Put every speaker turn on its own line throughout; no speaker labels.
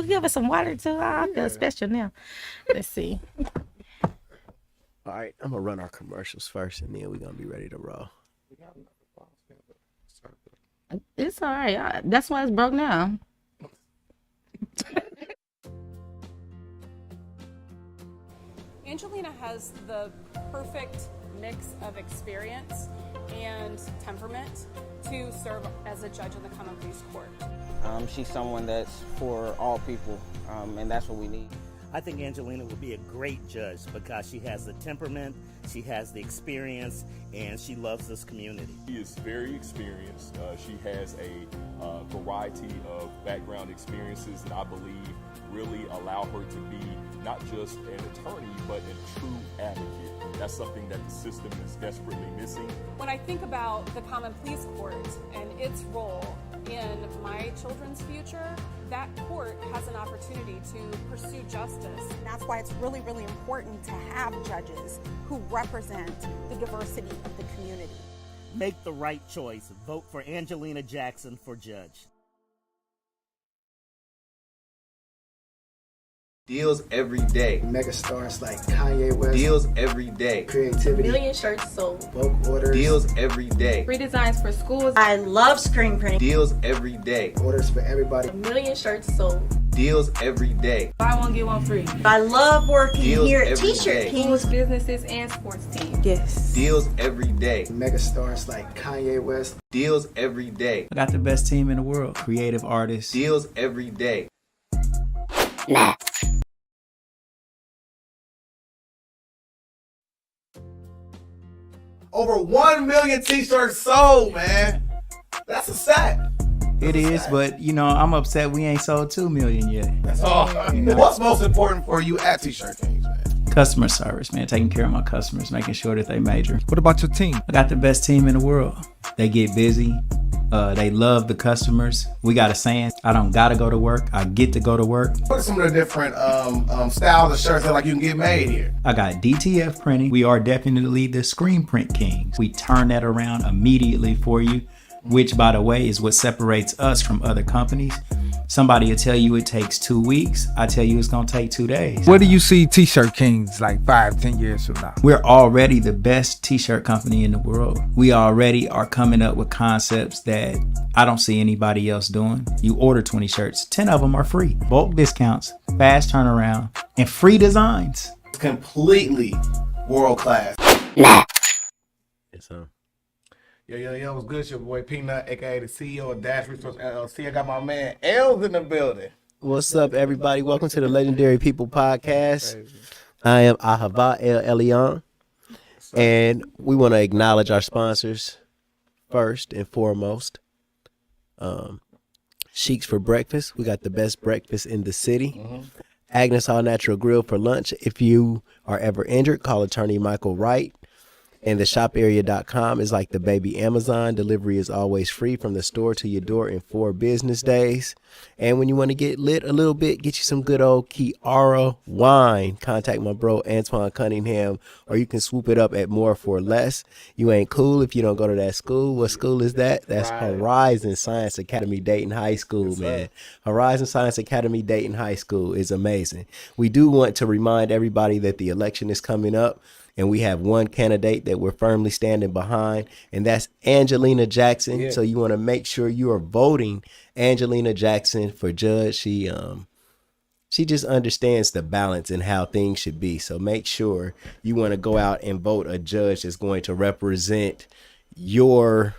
Give us some water too. I feel special now. Let's see.
All right, I'm gonna run our commercials first, and then we're gonna be ready to roll.
It's all right. That's why it's broke now.
Angelina has the perfect mix of experience and temperament to serve as a judge in the Common Pleas Court.
She's someone that's for all people, and that's what we need.
I think Angelina will be a great judge because she has the temperament, she has the experience, and she loves this community.
She is very experienced. She has a variety of background experiences that I believe really allow her to be not just an attorney, but a true advocate. That's something that the system is desperately missing.
When I think about the Common Pleas Court and its role in my children's future, that court has an opportunity to pursue justice.
And that's why it's really, really important to have judges who represent the diversity of the community.
Make the right choice. Vote for Angelina Jackson for judge.
Deals every day.
Megastars like Kanye West.
Deals every day.
Creativity.
Million shirts sold.
Bulk orders.
Deals every day.
Free designs for schools.
I love screen printing.
Deals every day.
Orders for everybody.
Million shirts sold.
Deals every day.
Buy one, get one free.
I love working
Deals
here at
every
T-Shirt
day.
Kings.
Schools, businesses, and sports teams.
Yes.
Deals every day.
Megastars like Kanye West.
Deals every day.
I got the best team in the world. Creative artists.
Deals every day.
Nah.
Over 1 million t-shirts sold, man. That's a stat.
It is, but you know, I'm upset we ain't sold 2 million yet.
That's all. What's most important for you at T-Shirt Kings, man?
Customer service, man. Taking care of my customers, making sure that they major.
What about your team?
I got the best team in the world. They get busy. They love the customers. We got a saying, I don't gotta go to work, I get to go to work.
What are some of the different styles of shirts that like you can get made here?
I got DTF printing. We are definitely the screen print kings. We turn that around immediately for you, which by the way is what separates us from other companies. Somebody will tell you it takes 2 weeks. I tell you it's gonna take 2 days.
Where do you see T-Shirt Kings like 5-10 years from now?
We're already the best t-shirt company in the world. We already are coming up with concepts that I don't see anybody else doing. You order 20 shirts, 10 of them are free. Bulk discounts, fast turnaround, and free designs.
Completely world class.
Yes,
Yo, what's good? It's your boy Peanut, aka the CEO of Dash Resource LLC. I got my man Els in the building.
What's up, everybody? Welcome to the Legendary People Podcast. I am Ahava El Elyon, and we want to acknowledge our sponsors first and foremost. Sheiks for breakfast. We got the best breakfast in the city. Agnes All Natural Grill for lunch. If you are ever injured, call attorney Michael Wright. And the shoparea.com is like the baby Amazon. Delivery is always free from the store to your door in 4 business days. And when you want to get lit a little bit, get you some good old Kiara wine. Contact my bro Antoine Cunningham, or you can swoop it up at More for Less. You ain't cool if you don't go to that school. What school is that? That's Horizon Science Academy Dayton High School, man. Horizon Science Academy Dayton High School is amazing. We do want to remind everybody that the election is coming up. And we have one candidate that we're firmly standing behind, and that's Angelina Jackson. Yeah. So you want to make sure you are voting Angelina Jackson for judge. She just understands the balance and how things should be. So make sure you want to go out and vote a judge that's going to represent your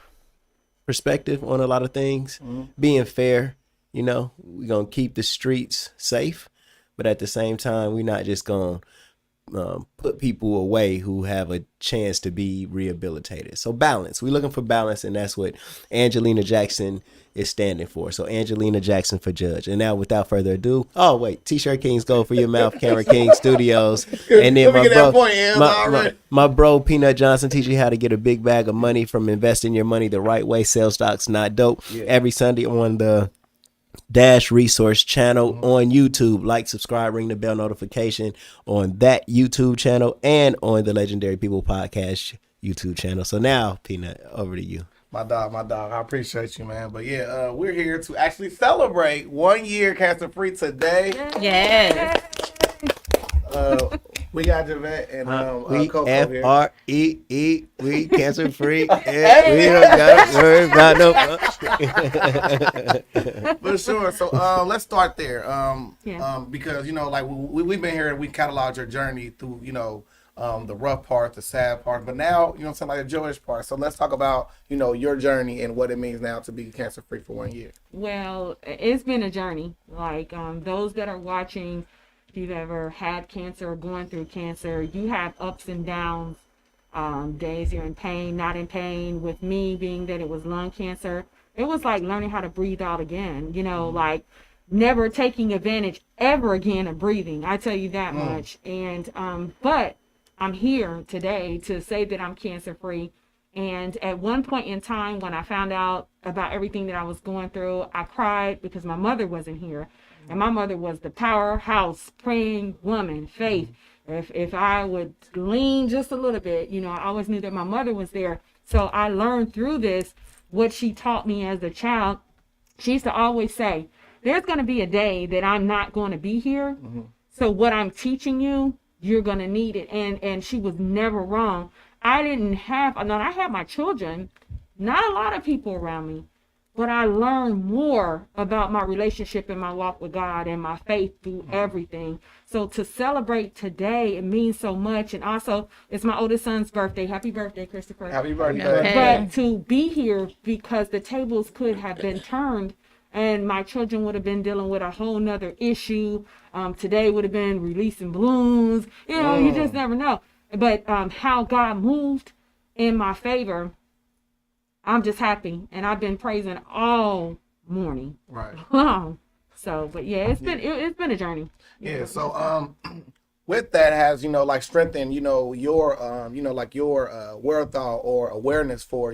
perspective on a lot of things. Being fair, you know, we're going to keep the streets safe, but at the same time, we're not just going to put people away who have a chance to be rehabilitated. So balance. We're looking for balance, and that's what Angelina Jackson is standing for. So Angelina Jackson for judge. And now, without further ado, T-Shirt Kings go for your mouth, Camera King Studios. And then my bro Peanut Johnson teach you how to get a big bag of money from investing your money the right way. Sell stocks, not dope. Every Sunday on the Dash Resource channel on YouTube. Like, subscribe, ring the bell notification on that YouTube channel and on the Legendary People Podcast YouTube channel. So now, Peanut, over to you.
My dog. I appreciate you, man. But yeah, we're here to actually celebrate 1 year cancer free today.
Yes.
We got Javette and
we
Coco here.
FREE. We cancer free. We don't got to worry about no.
For sure. So let's start there. Because like we've been here and we cataloged your journey through the rough part, the sad part, but now something like the joyous part. So let's talk about your journey and what it means now to be cancer free for 1 year.
Well, it's been a journey. Like those that are watching, if you've ever had cancer or going through cancer, you have ups and downs. Days you're in pain, not in pain. With me being that it was lung cancer, it was like learning how to breathe out again. Like never taking advantage ever again of breathing. I tell you that much. And but I'm here today to say that I'm cancer free. And at one point in time, when I found out about everything that I was going through, I cried because my mother wasn't here. And my mother was the powerhouse, praying woman, faith. If I would lean just a little bit, I always knew that my mother was there. So I learned through this what she taught me as a child. She used to always say, there's going to be a day that I'm not going to be here. So what I'm teaching you, you're going to need it. And she was never wrong. I had my children, not a lot of people around me, but I learned more about my relationship and my walk with God and my faith through everything. So to celebrate today, it means so much. And also, it's my oldest son's birthday. Happy birthday, Christopher.
Happy birthday.
Okay.
But to be here because the tables could have been turned and my children would have been dealing with a whole nother issue. Today would have been releasing balloons. You just never know. But how God moved in my favor, I'm just happy. And I've been praising all morning.
Right.
So, but yeah, it's been a journey.
Yeah. So with that has like strengthened your your wherewithal or awareness for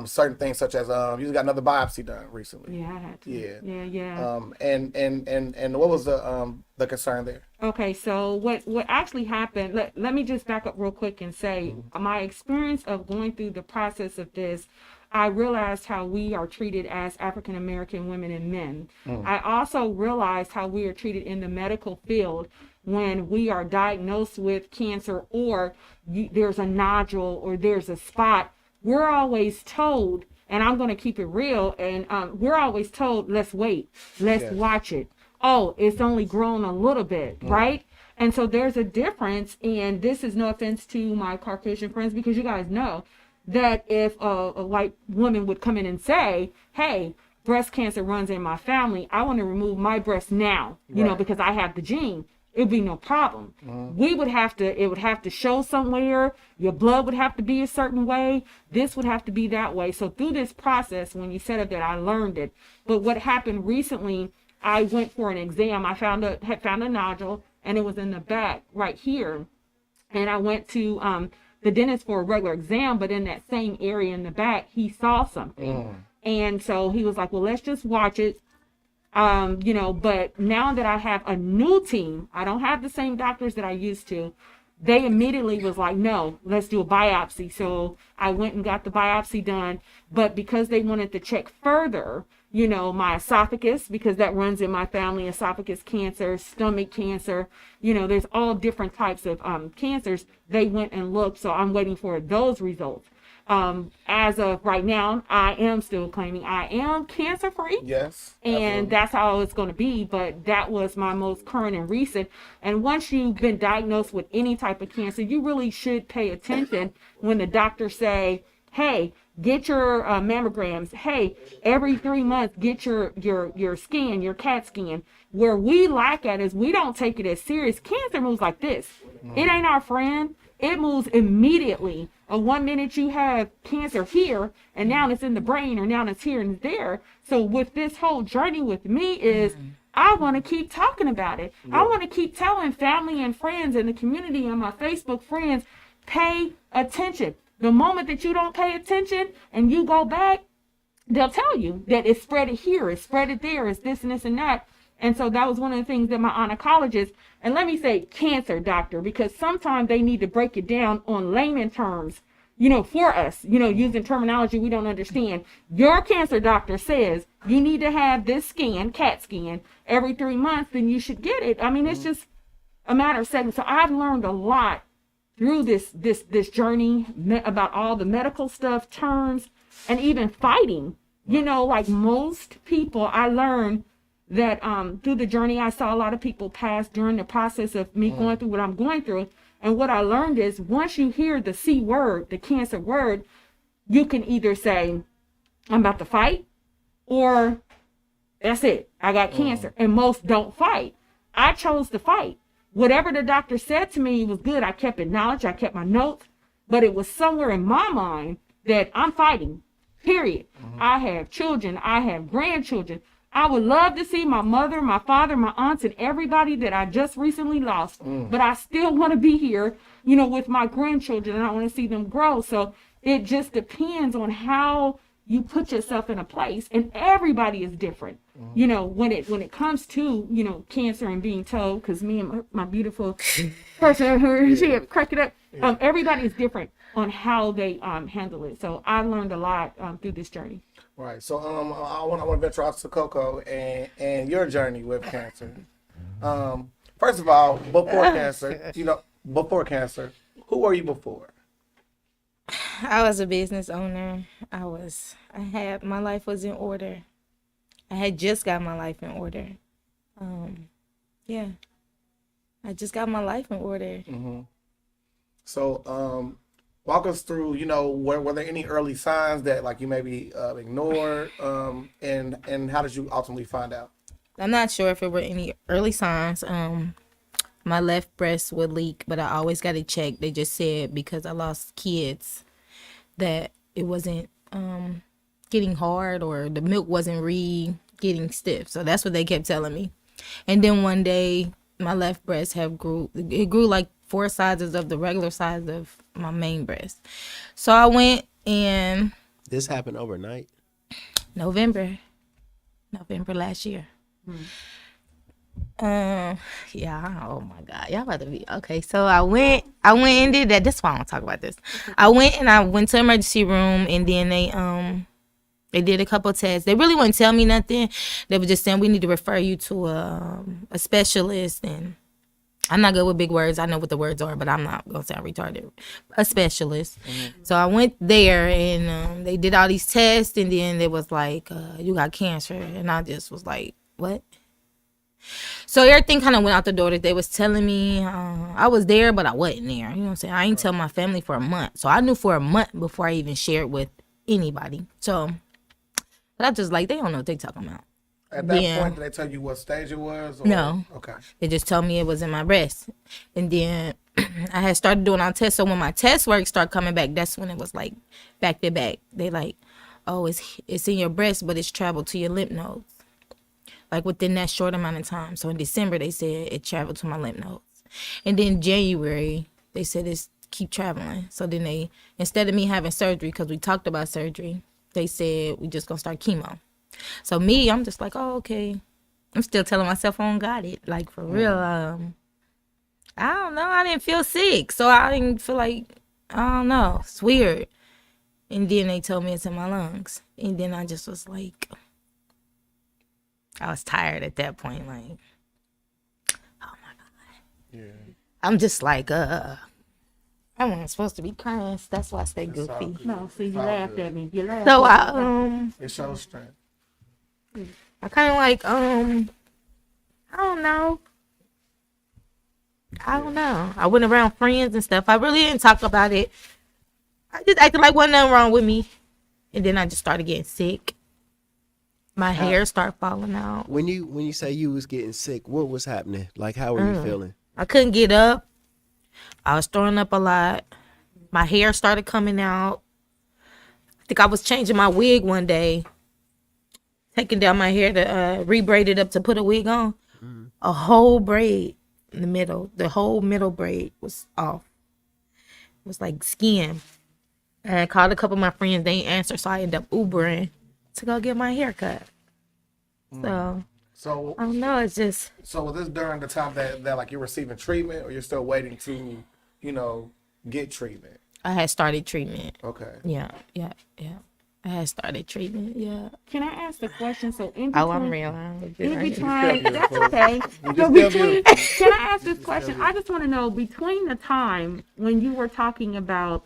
certain things, such as you got another biopsy done recently.
Yeah, I had to.
Yeah. And what was the concern there?
Okay, so what actually happened, let me just back up real quick and say my experience of going through the process of this, I realized how we are treated as African American women and men. I also realized how we are treated in the medical field when we are diagnosed with cancer or there's a nodule or there's a spot. We're always told, and I'm going to keep it real, and we're always told, let's wait, let's watch it. Oh, it's only grown a little bit, right? And so there's a difference, and this is no offense to my Caucasian friends, because you guys know that if a white woman would come in and say, hey, breast cancer runs in my family, I want to remove my breast now, because I have the gene. It would be no problem. It would have to show somewhere. Your blood would have to be a certain way. This would have to be that way. So through this process, when you said that, I learned it. But what happened recently, I went for an exam. I had found a nodule, and it was in the back right here. And I went to the dentist for a regular exam, but in that same area in the back, he saw something. And so he was like, well, let's just watch it. But now that I have a new team, I don't have the same doctors that I used to. They immediately was like, no, let's do a biopsy. So I went and got the biopsy done. But because they wanted to check further, my esophagus, because that runs in my family, esophagus cancer, stomach cancer, there's all different types of cancers. They went and looked. So I'm waiting for those results. As of right now, I am still claiming I am cancer free.
Yes.
And
absolutely.
that's how it's going to be. But that was my most current and recent. And once you've been diagnosed with any type of cancer, you really should pay attention when the doctors say, hey, get your mammograms. Hey, every 3 months, get your scan, your CAT scan. Where we lack at is we don't take it as serious. Cancer moves like this. It ain't our friend. It moves immediately. 1 minute you have cancer here, and now it's in the brain, or now it's here and there. So with this whole journey with me is, I want to keep talking about it. I want to keep telling family and friends in the community and my Facebook friends, pay attention. The moment that you don't pay attention and you go back, they'll tell you that it's spread it here, it's spread it there, it's this and this and that. And so that was one of the things that my oncologist, and let me say cancer doctor, because sometimes they need to break it down on layman terms for us, using terminology we don't understand. Your cancer doctor says you need to have this scan, CAT scan, every 3 months, then you should get it. I mean, it's just a matter of seconds. So I've learned a lot through this journey about all the medical stuff, terms, and even fighting. Like most people, I learned that through the journey, I saw a lot of people pass during the process of me going through what I'm going through. And what I learned is once you hear the C word, the cancer word, you can either say, I'm about to fight, or that's it, I got cancer. And most don't fight. I chose to fight. Whatever the doctor said to me was good. I kept knowledge, I kept my notes, but it was somewhere in my mind that I'm fighting, period. I have children, I have grandchildren. I would love to see my mother, my father, my aunts, and everybody that I just recently lost. But I still want to be here, with my grandchildren, and I want to see them grow. So it just depends on how you put yourself in a place, and everybody is different. When it comes to, cancer and being told, because me and my beautiful person, she crack it up. Everybody is different on how they handle it. So I learned a lot through this journey.
Right. So I want to venture off to Coco and your journey with cancer. First of all, before cancer, who were you before?
I was a business owner. My life was in order. I had just got my life in order. I just got my life in order.
So, walk us through, were there any early signs that like you maybe ignored, and how did you ultimately find out?
I'm not sure if there were any early signs. My left breast would leak, but I always got it checked. They just said because I lost kids that it wasn't getting hard, or the milk wasn't getting stiff. So that's what they kept telling me. And then one day my left breast grew like 4 sizes of the regular size of my main breast. So I went, and
this happened overnight.
November last year. Oh my God, y'all about to be okay. So I went and did that. That's why I don't talk about this. I went to emergency room, and then they did a couple of tests. They really wouldn't tell me nothing. They were just saying we need to refer you to a specialist, and I'm not good with big words. I know what the words are, but I'm not gonna sound retarded. A specialist. So I went there, and they did all these tests, and then they was like, you got cancer, and I just was like, what? So everything kind of went out the door that they was telling me. I was there, but I wasn't there. You know what I'm saying? I ain't tell my family for a month. So I knew for a month before I even shared with anybody. So, but I just like, they don't know what they talking about.
At that point, did they tell you what stage it was? Or?
No.
Okay.
They just told me it was in my breast. And then I had started doing our tests. So when my test work started coming back, that's when it was like back to back. They like, oh, it's in your breast, but it's traveled to your lymph nodes. Like within that short amount of time. So in December, they said it traveled to my lymph nodes. And then January, they said it's keep traveling. So then they, instead of me having surgery, because we talked about surgery, they said we just gonna start chemo. So me, I'm just like, oh, okay. I'm still telling myself I don't got it. Like for real, I don't know. I didn't feel sick. So I didn't feel like, I don't know. It's weird. And then they told me it's in my lungs. And then I just was like, I was tired at that point, like, oh my God. Yeah. I'm just like, I wasn't supposed to be crying. So that's why I stay goofy.
No, see, you laughed at me. You laughed.
So
it shows strength.
I kind of like, I don't know. I went around friends and stuff. I really didn't talk about it. I just acted like wasn't nothing wrong with me. And then I just started getting sick. My hair started falling out.
When you say you was getting sick, what was happening? Like, how were you feeling?
I couldn't get up. I was throwing up a lot. My hair started coming out. I think I was changing my wig one day, taking down my hair to re-braid it up to put a wig on. A whole braid in the middle. The whole middle braid was off. It was like skin. And I called a couple of my friends. They ain't answer, so I ended up Ubering to go get my hair cut. So I don't know, it's just.
So was this during the time that like you're receiving treatment, or you're still waiting to, get treatment?
I had started treatment.
Okay.
Yeah. I had started treatment. Yeah.
Can I ask the question? So in between,
I'm real.
in between, that's okay. So between, can I ask this question? I just want to know, between the time when you were talking about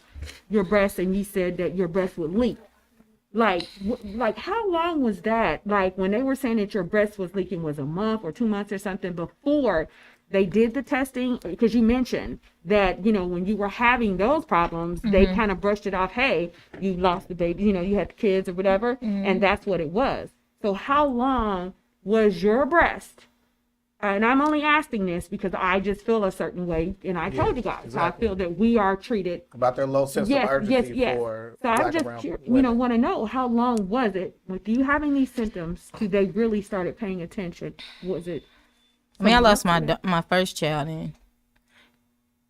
your breast and you said that your breast would leak, like how long was that? Like when they were saying that your breast was leaking, was a month or 2 months or something before they did the testing? Because you mentioned that, you know, when you were having those problems, they kind of brushed it off. Hey, you lost the baby, you know, you had the kids or whatever, and that's what it was. So how long was your breast? And I'm only asking this because I just feel a certain way, and I told you guys,
exactly.
I feel that we are treated
About their low sense of urgency for
So I'm just, want to know, how long was it with you having these symptoms till they really started paying attention? Was it?
I mean, I lost my first child in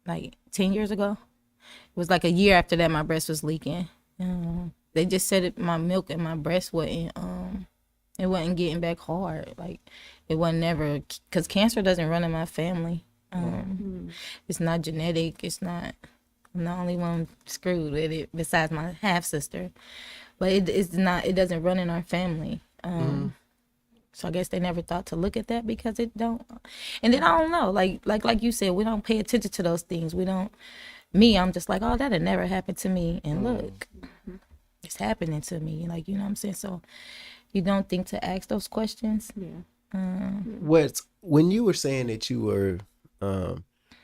like 10 years ago. It was like a year after that my breast was leaking. They just said my milk and my breast wasn't it wasn't getting back hard. Like it wasn't never, because cancer doesn't run in my family. It's not genetic. It's not. I'm the only one screwed with it besides my half sister. But it's not. It doesn't run in our family. So I guess they never thought to look at that because it don't. And then I don't know. Like you said, we don't pay attention to those things. We don't. Me, I'm just like, oh, that'll never happen to me. And look, it's happening to me. Like, you know what I'm saying? So you don't think to ask those questions.
When you were saying that you were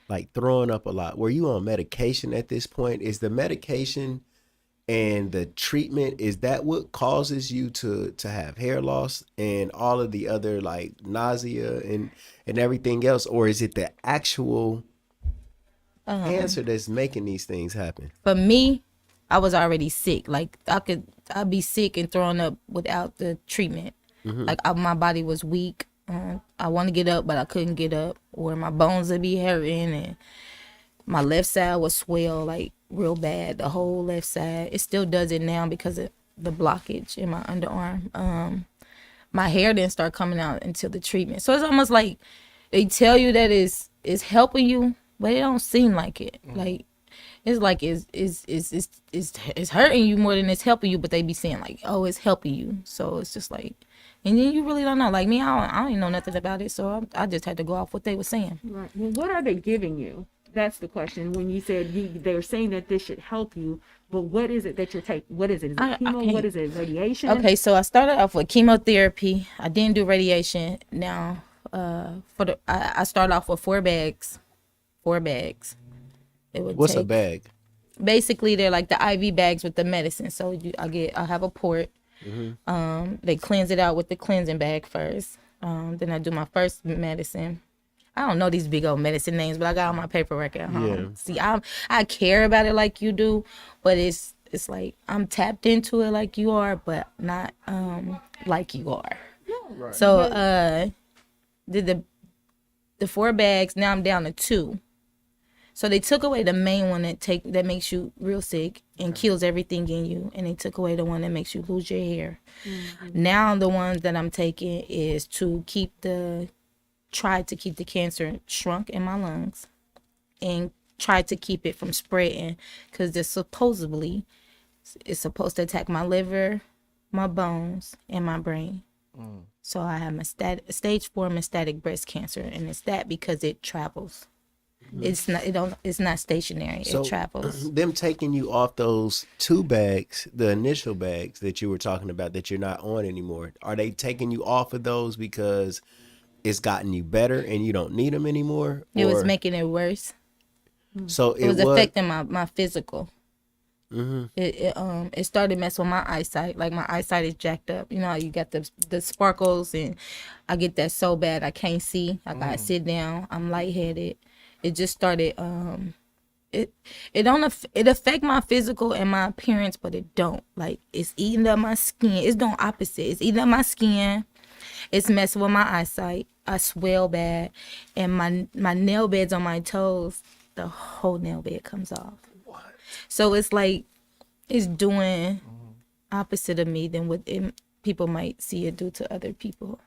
like throwing up a lot, were you on medication at this point? Is the medication and the treatment, is that what causes you to have hair loss and all of the other like nausea and everything else? Or is it the actual cancer that's making these things happen?
For me, I was already sick. Like I'd be sick and throwing up without the treatment. Like my body was weak. I want to get up, but I couldn't get up. Or my bones would be hurting, and my left side would swell like real bad. The whole left side. It still does it now because of the blockage in my underarm. My hair didn't start coming out until the treatment. So it's almost like they tell you that it's helping you, but it don't seem like it. Like it's like it's hurting you more than it's helping you, but they be saying like, oh, it's helping you. So it's just like, and then you really don't know. Like me, I don't even know nothing about it, so I just had to go off what they were saying.
Right. Well, what are they giving you? That's the question. When you said they're saying that this should help you, but what is it that you're taking? What is it? Is it chemo? What is it? Radiation?
Okay, so I started off with chemotherapy. I didn't do radiation. Now, I started off with 4 bags. 4 bags.
What's a bag?
Basically, they're like the IV bags with the medicine. So I have a port. They cleanse it out with the cleansing bag first. Then I do my first medicine. I don't know these big old medicine names, but I got all my paperwork at home. See, I care about it like you do, but it's like I'm tapped into it like you are, but not like you are. Right. So did the 4 bags. Now I'm down to 2. So they took away the main one that makes you real sick and kills everything in you, and they took away the one that makes you lose your hair. Now the ones that I'm taking is to try to keep the cancer shrunk in my lungs and try to keep it from spreading, because it's supposed to attack my liver, my bones, and my brain. So I have stage 4 metastatic breast cancer, and it's that because it travels. It's not stationary.
So,
it travels.
Them taking you off those 2 bags, the initial bags that you were talking about that you're not on anymore, are they taking you off of those because it's gotten you better and you don't need them anymore?
It was making it worse.
So
it was affecting my physical. It started messing with my eyesight. Like my eyesight is jacked up. You know how you got the sparkles, and I get that so bad I can't see. I gotta sit down. I'm lightheaded. It just started. It affect my physical and my appearance, but it don't. Like it's eating up my skin. It's doing opposite. It's eating up my skin. It's messing with my eyesight. I swell bad, and my nail beds on my toes, the whole nail bed comes off. What? So it's like it's doing opposite of me than what people might see it do to other people.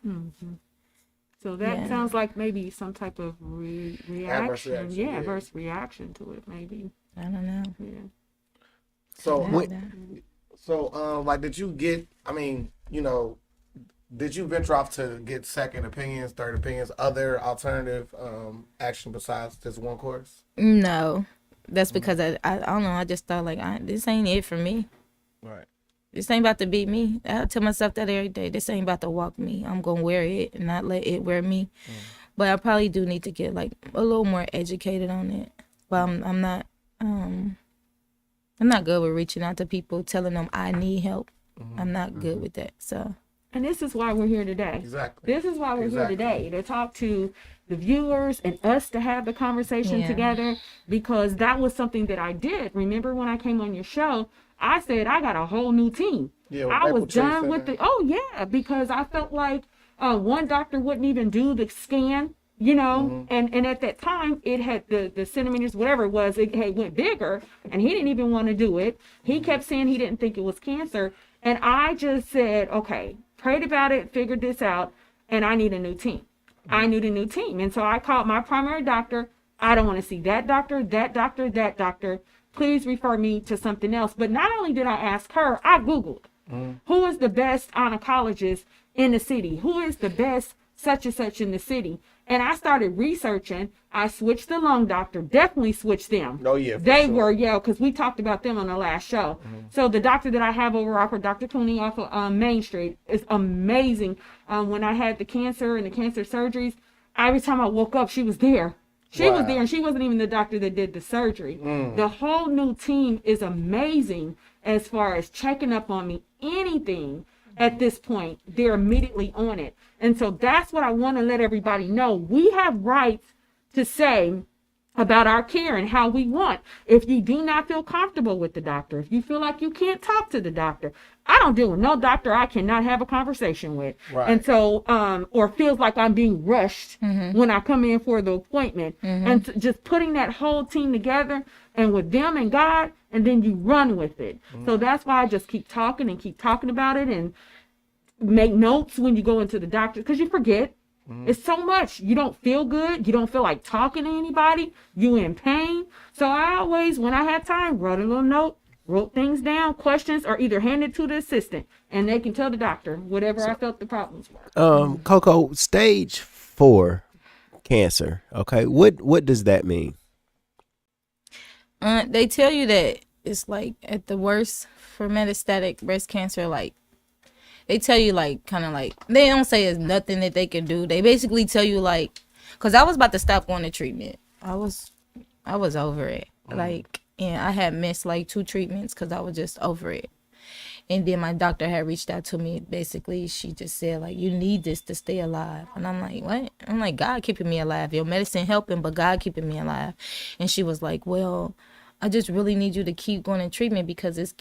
So that sounds like maybe some type of reaction.
Adverse reaction.
Adverse reaction to it, maybe.
I don't know.
Yeah.
So,
Yeah.
like, did you get? I mean, you know, did you venture off to get second opinions, third opinions, other alternative action besides this one course?
No, that's because I don't know. I just thought like this ain't it for me.
Right.
This ain't about to beat me. I tell myself that every day. This ain't about to walk me. I'm gonna wear it and not let it wear me. But I probably do need to get like a little more educated on it. But I'm not good with reaching out to people, telling them I need help. I'm not good with that. So.
And this is why we're here today.
Exactly.
This is why we're here today, to talk to the viewers and us to have the conversation together, because that was something that I did. Remember when I came on your show, I said I got a whole new team.
Yeah,
I was done with because I felt like one doctor wouldn't even do the scan, you know, and at that time it had the centimeters, whatever it was, it had went bigger, and he didn't even want to do it. He kept saying he didn't think it was cancer. And I just said, okay, prayed about it, figured this out, and I need a new team. I need a new team. And so I called my primary doctor. I don't want to see that doctor, that doctor, that doctor. Please refer me to something else. But not only did I ask her, I Googled who is the best oncologist in the city? Who is the best such and such in the city? And I started researching. I switched the lung doctor, definitely switched them.
Oh, yeah.
They were, because we talked about them on the last show. So the doctor that I have over off of Dr. Cooney off of Main Street is amazing. When I had the cancer and the cancer surgeries, every time I woke up, she was there. She was there, and she wasn't even the doctor that did the surgery. The whole new team is amazing as far as checking up on me. Anything at this point, they're immediately on it. And so that's what I want to let everybody know. We have rights to say about our care and how we want. If you do not feel comfortable with the doctor, if you feel like you can't talk to the doctor, I don't deal with no doctor I cannot have a conversation with.
Right.
And so, or feels like I'm being rushed when I come in for the appointment. And just putting that whole team together and with them and God, and then you run with it. So that's why I just keep talking about it and make notes when you go into the doctor, because you forget. It's so much. You don't feel good. You don't feel like talking to anybody. You in pain. So I always, when I had time, wrote a little note, wrote things down, questions, or either hand it to the assistant, and they can tell the doctor whatever I felt the problems were.
Coco, stage 4 cancer. Okay, what does that mean?
They tell you that it's like at the worst for metastatic breast cancer, like they tell you like kind of like they don't say it's nothing that they can do. They basically tell you like, cause I was about to stop going to treatment. I was over it. Like, and I had missed like 2 treatments cause I was just over it. And then my doctor had reached out to me. Basically, she just said like, you need this to stay alive. And I'm like, what? I'm like, God keeping me alive. Your medicine helping, but God keeping me alive. And she was like, well, I just really need you to keep going in treatment because it's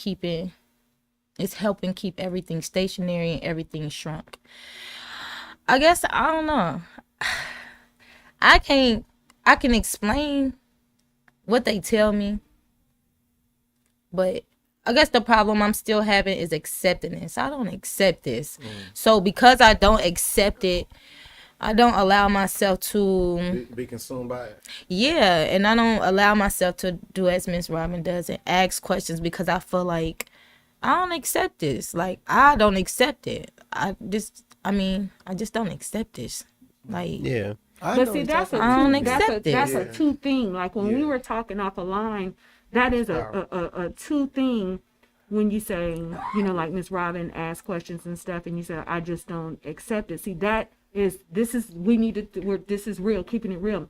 helping keep everything stationary and everything shrunk. I guess, I don't know. I can explain what they tell me, but I guess the problem I'm still having is accepting this. I don't accept this. So because I don't accept it, I don't allow myself to
be consumed by it.
Yeah, and I don't allow myself to do as Miss Robin does and ask questions because I feel like I don't accept this. Like, I don't accept it. I just don't accept this. Like,
yeah.
But see, that's a two thing. Like when we were talking off a line, that is a two thing. When you say, you know, like Miss Robin asked questions and stuff, and you say, I just don't accept it. See, this is real, keeping it real.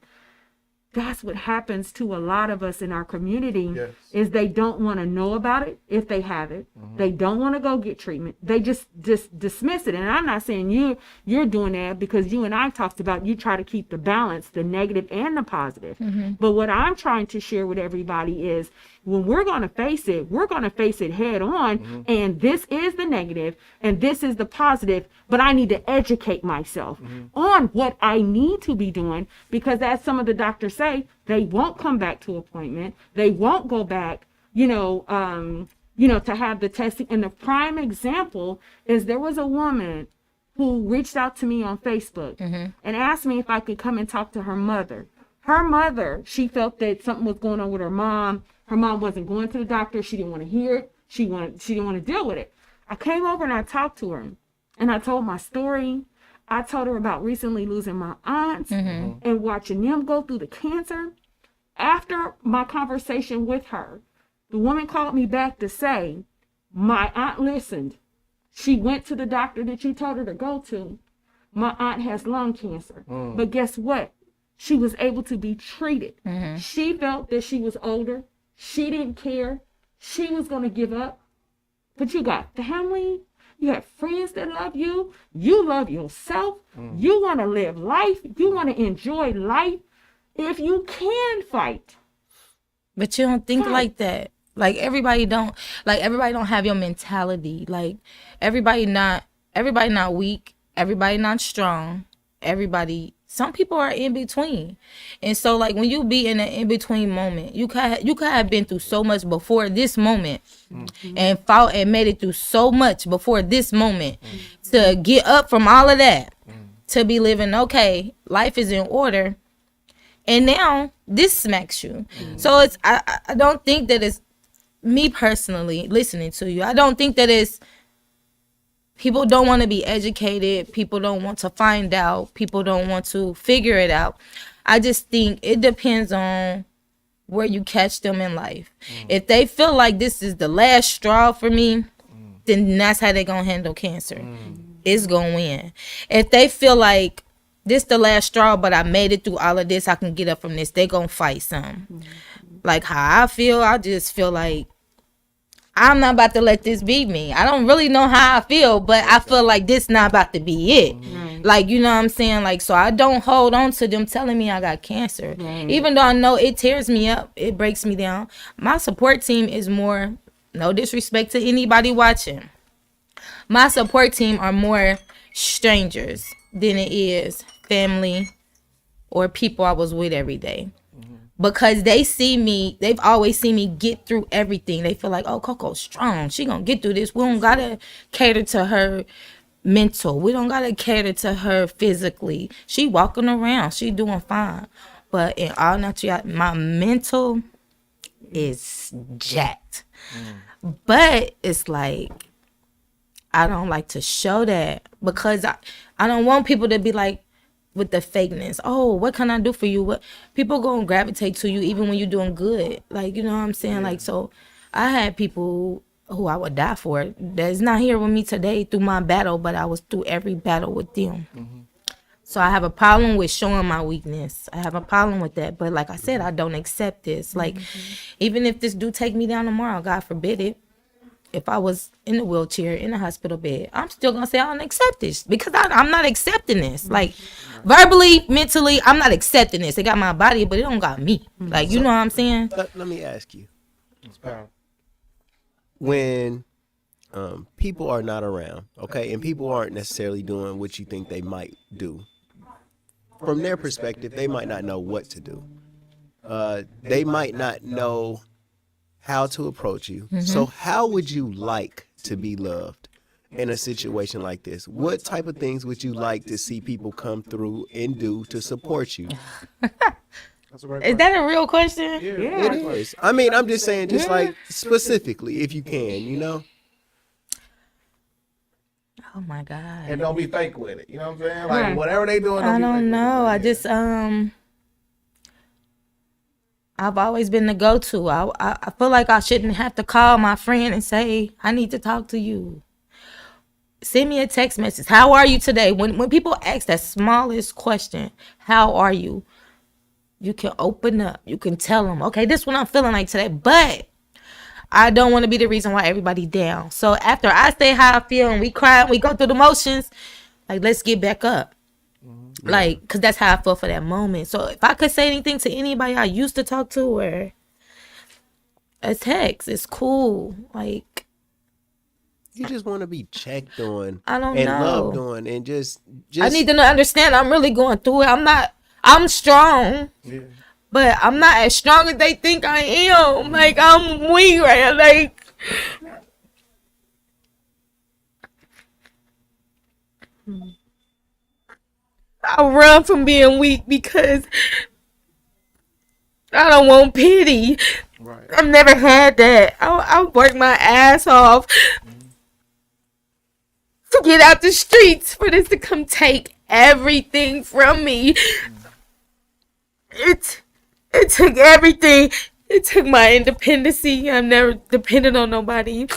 That's what happens to a lot of us in our community.
Yes.
Is they don't want to know about it if they have it. They don't want to go get treatment. They just dismiss it. And I'm not saying you're doing that, because you and I talked about you try to keep the balance, the negative and the positive. But what I'm trying to share with everybody is when we're going to face it head on. And this is the negative and this is the positive, but I need to educate myself on what I need to be doing, because as some of the doctors say, they won't come back to appointment. They won't go back, to have the testing. And the prime example is there was a woman who reached out to me on Facebook and asked me if I could come and talk to her mother. Her mother, she felt that something was going on with her mom. Her mom wasn't going to the doctor. She didn't want to hear it. She didn't want to deal with it. I came over and I talked to her, and I told my story. I told her about recently losing my aunts and watching them go through the cancer. After my conversation with her, the woman called me back to say, my aunt listened. She went to the doctor that you told her to go to. My aunt has lung cancer. But guess what? She was able to be treated. She felt that she was older. She didn't care. She was going to give up. But you got family. You have friends that love you. You love yourself. You want to live life. You want to enjoy life. If you can fight.
But you don't think like that. Like everybody don't have your mentality. Like everybody not weak. Everybody not strong. Some people are in between. And so like when you be in an in-between moment, you could have been through so much before this moment and fought and made it through so much before this moment to get up from all of that to be living, okay, life is in order. And now this smacks you. So I don't think that it's me personally listening to you. I don't think that it's people don't want to be educated. People don't want to find out. People don't want to figure it out. I just think it depends on where you catch them in life. If they feel like this is the last straw for me, then that's how they're going to handle cancer. It's going to win. If they feel like this the last straw, but I made it through all of this, I can get up from this, they going to fight some. Like how I feel, I just feel like I'm not about to let this beat me. I don't really know how I feel, but I feel like this not about to be it. Like, you know what I'm saying? Like, so I don't hold on to them telling me I got cancer. Even though I know it tears me up, it breaks me down. My support team is more, no disrespect to anybody watching. My support team are more strangers than it is family or people I was with every day. Because they've always seen me get through everything. They feel like, oh, Coco's strong. She gonna get through this. We don't gotta cater to her mental. We don't gotta cater to her physically. She walking around. She doing fine. But in all natural, my mental is jacked. But it's like, I don't like to show that because I don't want people to be like, with the fakeness, oh, what can I do for you? What people gonna gravitate to you even when you're doing good, like, you know what I'm saying? Like, so I had people who I would die for that's not here with me today through my battle, but I was through every battle with them. So I have a problem with showing my weakness. I have a problem with that, but like I said, I don't accept this. Like, even if this do take me down tomorrow, God forbid it, if I was in a wheelchair in a hospital bed, I'm still gonna say I don't accept this because I'm not accepting this. Like, verbally, mentally, I'm not accepting this. It got my body, but it don't got me. Like, you know what I'm saying?
Let me ask you. When people are not around, okay, and people aren't necessarily doing what you think they might do, from their perspective, they might not know what to do. They might not know how to approach you. So how would you like to be loved in a situation like this? What type of things would you like to see people come through and do to support you?
Is that a real question?
Yeah, it is. I mean, I'm just saying, just like specifically, if you can, you know?
Oh my God.
And don't be fake with it. You know what I'm saying? Like, whatever they doing,
I don't know. I just, I've always been the go-to. I feel like I shouldn't have to call my friend and say, I need to talk to you. Send me a text message. How are you today? When people ask that smallest question, how are you? You can open up. You can tell them, okay, this is what I'm feeling like today. But I don't want to be the reason why everybody's down. So after I say how I feel and we cry and we go through the motions, like, let's get back up. Like, because that's how I feel for that moment. So if I could say anything to anybody I used to talk to, or a text, it's cool. Like,
you just want to be checked on.
I don't
and
know.
Loved on, and just
I need them to understand I'm really going through it. I'm strong, but I'm not as strong as they think I am. Like, I'm weak right now. Like, I run from being weak because I don't want pity.
Right.
I've never had that. I work my ass off to get out the streets for this to come take everything from me. It took everything. It took my independency. I've never depended on nobody.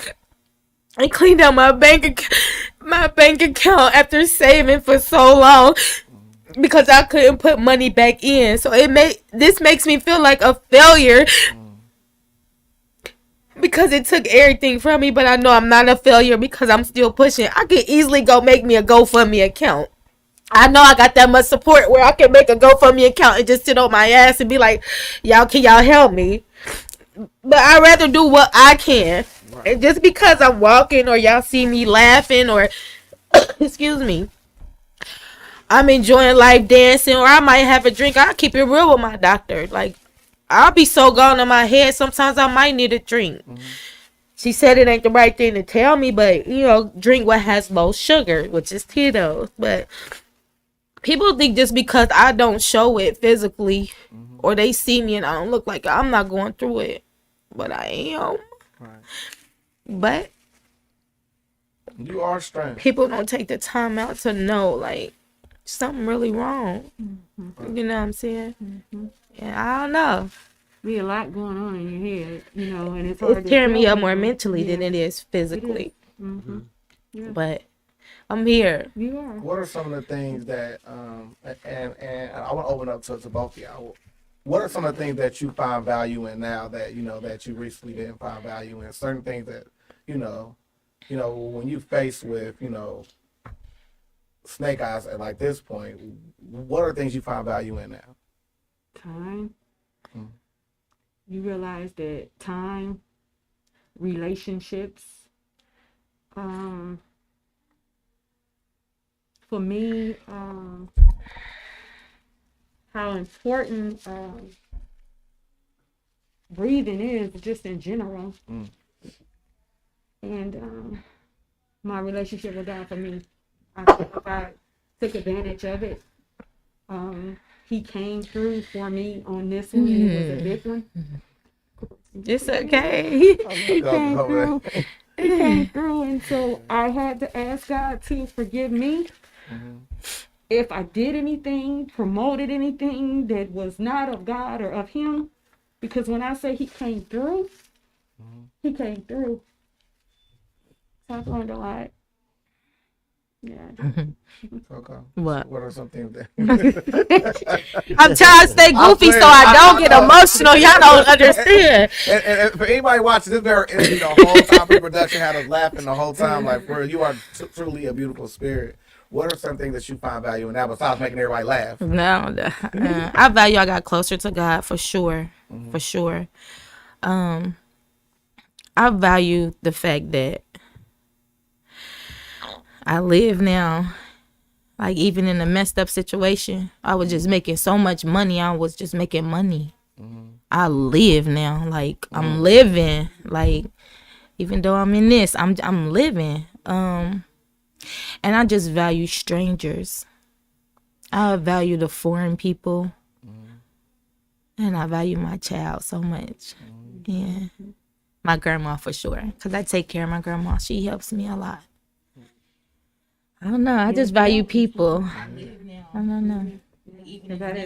I cleaned out my bank account after saving for so long because I couldn't put money back in. So this makes me feel like a failure because it took everything from me. But I know I'm not a failure because I'm still pushing. I could easily go make me a GoFundMe account. I know I got that much support where I can make a GoFundMe account and just sit on my ass and be like, can y'all help me? But I'd rather do what I can. Right. And just because I'm walking or y'all see me laughing or, excuse me, I'm enjoying life dancing or I might have a drink, I'll keep it real with my doctor. Like, I'll be so gone in my head, sometimes I might need a drink. Mm-hmm. She said it ain't the right thing to tell me, but, drink what has low sugar, which is Tito's. But people think just because I don't show it physically or they see me and I don't look like I'm not going through it. But I am. Right. But
you are strange.
People don't take the time out to know, like, something really wrong. Mm-hmm. You know what I'm saying? Mm-hmm. Yeah, I don't know.
Be a lot going on in your head, and it's hard.
It's tearing me up more mentally than it is physically. It is. Mm-hmm. Yeah. But I'm here.
You are.
What are some of the things that, and I want to open up to both of y'all. What are some of the things that you find value in now that, that you recently didn't find value in? Certain things that, when you face with, snake eyes at like this point, what are things you find value in now?
Time. You realize that time, relationships, for me, how important breathing is just in general. And my relationship with God, for me, I think I took advantage of it. He came through for me on this one. It was a big one.
It's okay.
He came through. He came through, and so I had to ask God to forgive me. If I did anything, promoted anything that was not of God or of Him, because when I say He came through, He came through. So I've learned a lot. Yeah.
Okay.
What?
What are some things that
I'm trying to stay goofy so I don't get emotional. Y'all don't understand.
And for anybody watching, this very the whole time pre-production had us laughing the whole time. Like, you are truly a beautiful spirit. What are some things that you find value in that besides making everybody laugh?
No, I value I got closer to God for sure. For sure. I value the fact that I live now. Like, even in a messed up situation, I was just making so much money. I was just making money. I live now. Like, I'm living. Like, even though I'm in this, I'm living. And I just value strangers. I value the foreign people. And I value my child so much. Yeah. My grandma for sure. Because I take care of my grandma. She helps me a lot. I don't know. I just value people. I don't know.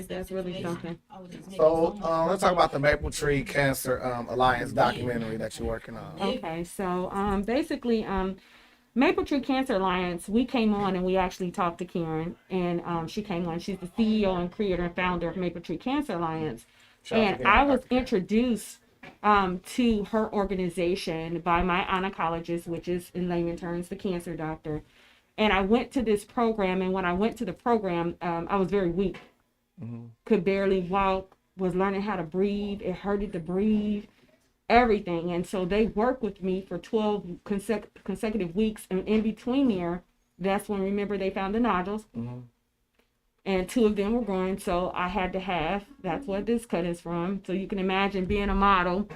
That's really something.
So let's talk about the Maple Tree Cancer Alliance documentary that you're working on.
Okay, so basically, Maple Tree Cancer Alliance, we came on and we actually talked to Karen, and she came on. She's the CEO and creator and founder of Maple Tree Cancer Alliance. And I was introduced to her organization by my oncologist, which is in layman terms, the cancer doctor. And I went to this program, and when I went to the program, I was very weak. Could barely walk, was learning how to breathe. It hurted to breathe, everything. And so they worked with me for 12 consecutive weeks. And in between there, that's when, remember, they found the nodules. And 2 of them were growing, so I had to have, that's what this cut is from. So you can imagine being a model,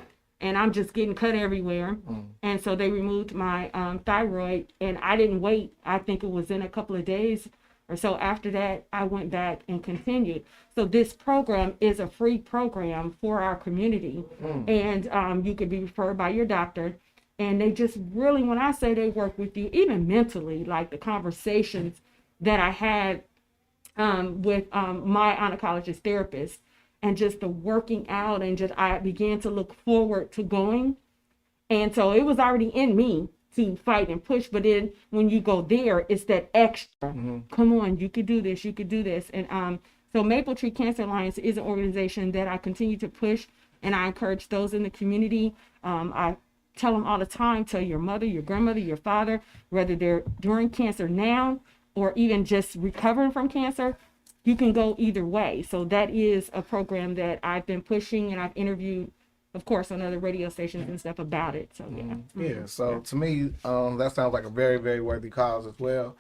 and I'm just getting cut everywhere. And so they removed my thyroid, and I didn't wait. I think it was in a couple of days Or so after that, I went back and continued. So this program is a free program for our community. And you could be referred by your doctor. And they just really, when I say they work with you, even mentally, like the conversations that I had with my oncologist therapist, and just the working out, and just I began to look forward to going. And so it was already in me to fight and push, but then when you go there, it's that extra. Come on, you could do this, you could do this. And so Maple Tree Cancer Alliance is an organization that I continue to push, and I encourage those in the community. I tell them all the time, tell your mother, your grandmother, your father, whether they're during cancer now or even just recovering from cancer, you can go either way. So that is a program that I've been pushing, and I've interviewed, of course, on other radio stations and stuff about it. So yeah.
Yeah. So to me, that sounds like a very, very worthy cause as well.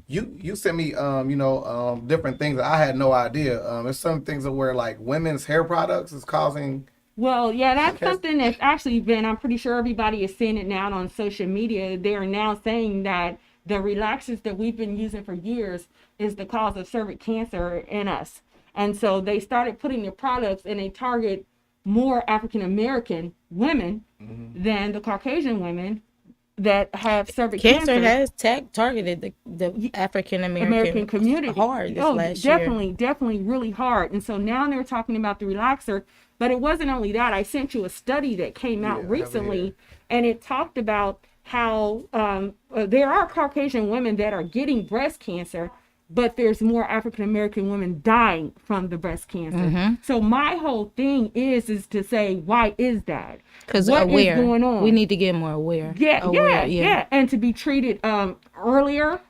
You sent me, different things that I had no idea. There's some things that where like women's hair products is causing.
Well, yeah, that's something that's actually been, I'm pretty sure everybody is seeing it now on social media. They're now saying that the relaxers that we've been using for years is the cause of cervix cancer in us. And so they started putting their products, and they target more African American women than the Caucasian women that have cervix cancer.
Has targeted the African American
community
hard this last year.
Definitely really hard. And so now they're talking about the relaxer, but it wasn't only that. I sent you a study that came out recently, and it talked about how there are Caucasian women that are getting breast cancer, but there's more African American women dying from the breast cancer. So my whole thing is to say, why is that?
Because
what
aware.
is going on?
We need to get more aware.
Yeah, and to be treated earlier.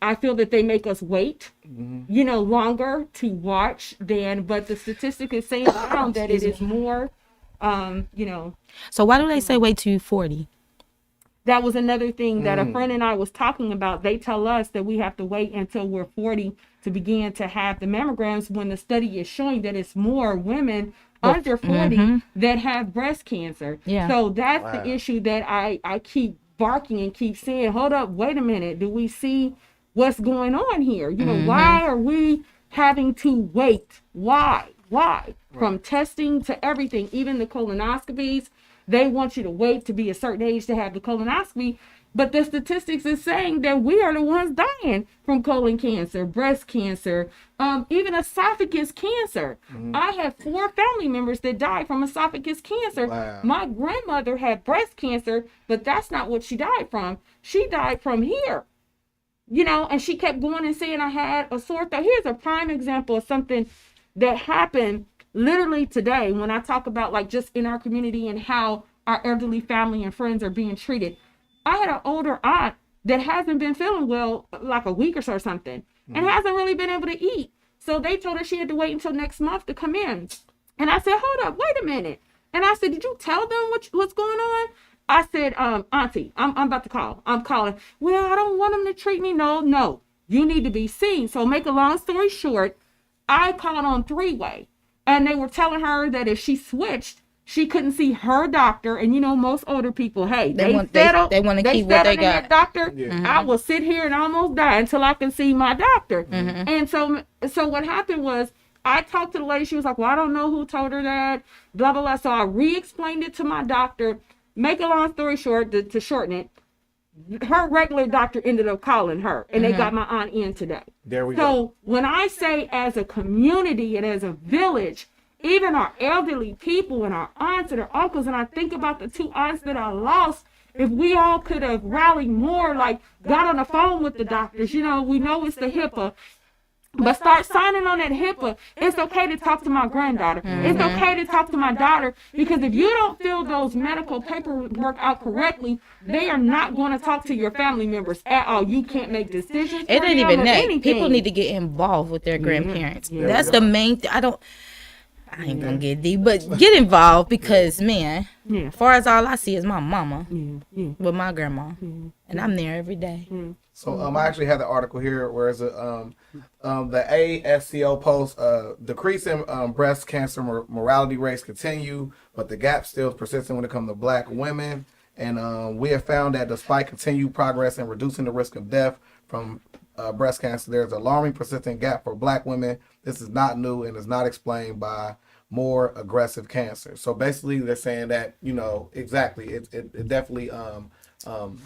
I feel that they make us wait, longer to watch but the statistic is saying now that it is more,
So why do they say wait till 40?
That was another thing that a friend and I was talking about. They tell us that we have to wait until we're 40 to begin to have the mammograms, when the study is showing that it's more women under 40 that have breast cancer.
Yeah.
So that's the issue that I keep barking and keep saying, hold up, wait a minute. Do we see what's going on here? Why are we having to wait? Why? From testing to everything, even the colonoscopies. They want you to wait to be a certain age to have the colonoscopy, but the statistics is saying that we are the ones dying from colon cancer, breast cancer, even esophagus cancer. I have 4 family members that died from esophagus cancer.
Wow.
My grandmother had breast cancer, but that's not what she died from. She died from here. And she kept going and saying I had a sore throat. Here's a prime example of something that happened literally today, when I talk about like just in our community and how our elderly family and friends are being treated. I had an older aunt that hasn't been feeling well like a week or so or something, and hasn't really been able to eat. So they told her she had to wait until next month to come in. And I said, hold up, wait a minute. And I said, did you tell them what's going on? I said, Auntie, I'm about to call. I'm calling. Well, I don't want them to treat me. No, you need to be seen. So make a long story short, I called on 3-way. And they were telling her that if she switched, she couldn't see her doctor. And most older people, hey, they want to keep what they got. Doctor, I will sit here and almost die until I can see my doctor. And so what happened was, I talked to the lady. She was like, well, I don't know who told her that, blah, blah, blah. So I re-explained it to my doctor. Make a long story short, to shorten it, her regular doctor ended up calling her, and they got my aunt in today.
There we
go. So when I say as a community and as a village, even our elderly people and our aunts and our uncles, and I think about the 2 aunts that I lost, if we all could have rallied more, like got on the phone with the doctors, we know it's the HIPAA, but start signing on that HIPAA. It's okay to talk to my granddaughter. It's okay to talk to my daughter, because if you don't fill those medical paperwork out correctly, they are not going to talk to your family members at all. You can't make decisions.
It ain't even that. People need to get involved with their grandparents. That's the main thing. I ain't gonna get deep, but get involved, because man, as far as all I see is my mama with my grandma, and I'm there every day.
So I actually have the article here where it's the ASCO post, decreasing breast cancer mortality rates continue, but the gap still is persistent when it comes to Black women. And we have found that despite continued progress in reducing the risk of death from breast cancer. There's an alarming persistent gap for Black women. This is not new and is not explained by more aggressive cancer. So basically, they're saying that, you know, exactly, it definitely